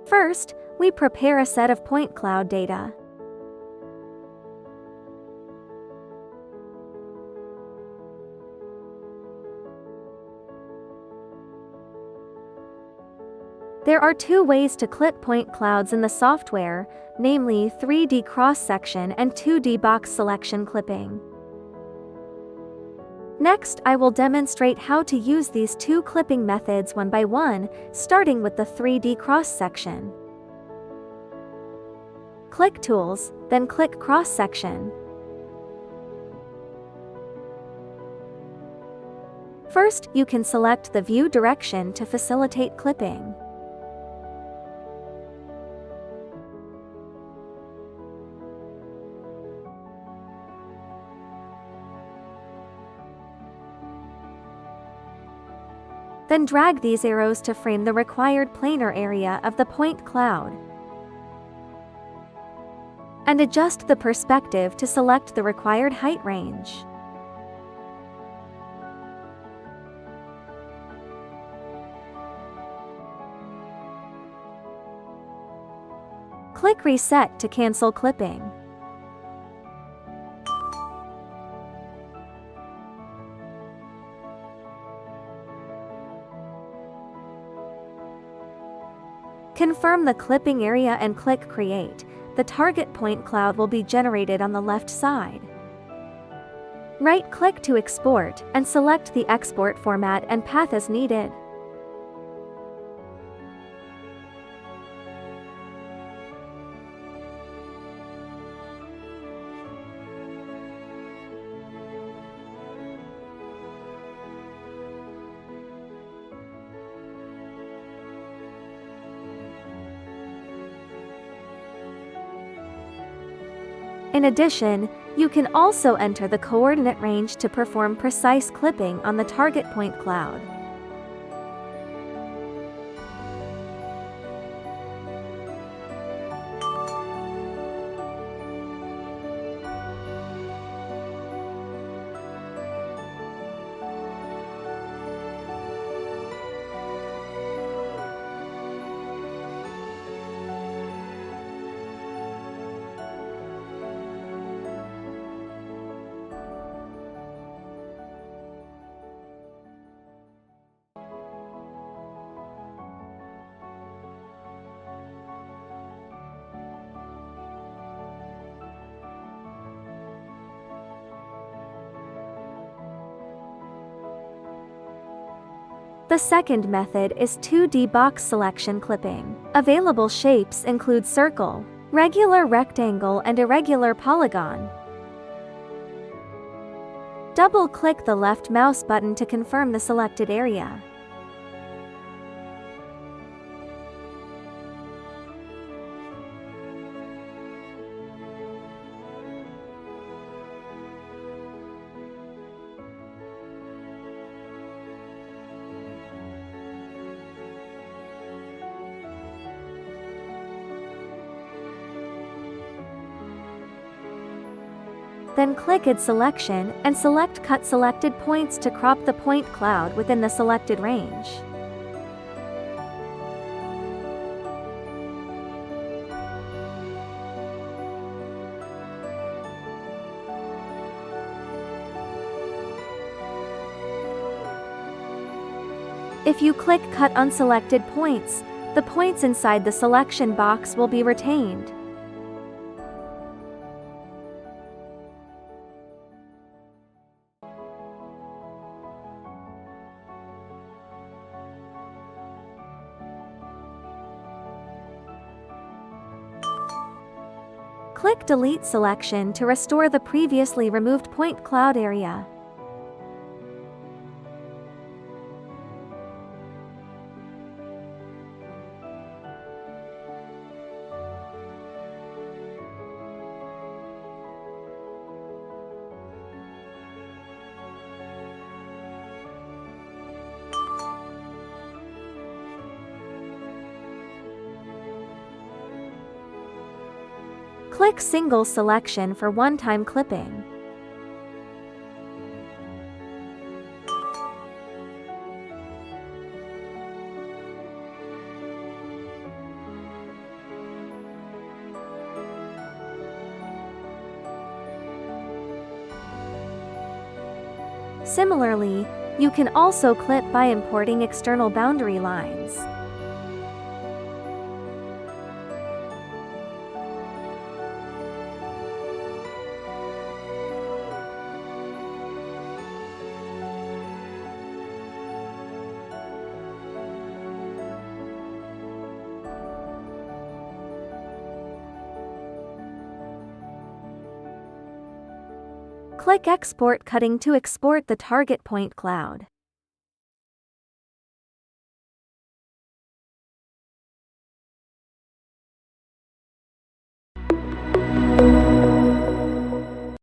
First, we prepare a set of point cloud data. There are two ways to clip point clouds in the software, namely 3D cross-section and 2D box selection clipping. Next, I will demonstrate how to use these two clipping methods one by one, starting with the 3D cross-section. Click Tools, then click Cross-section. First, you can select the view direction to facilitate clipping. Then drag these arrows to frame the required planar area of the point cloud. And adjust the perspective to select the required height range. Click Reset to cancel clipping. Confirm the clipping area and click Create. The target point cloud will be generated on the left side. Right-click to export, and select the export format and path as needed. In addition, you can also enter the coordinate range to perform precise clipping on the target point cloud. The second method is 2D box selection clipping. Available shapes include circle, regular rectangle, and irregular polygon. Double-click the left mouse button to confirm the selected area. Then click Add Selection and select Cut Selected Points to crop the point cloud within the selected range. If you click Cut Unselected Points, the points inside the selection box will be retained. Click Delete Selection to restore the previously removed point cloud area. Click Single Selection for one-time clipping. Similarly, you can also clip by importing external boundary lines. Click Export Cutting to export the target point cloud.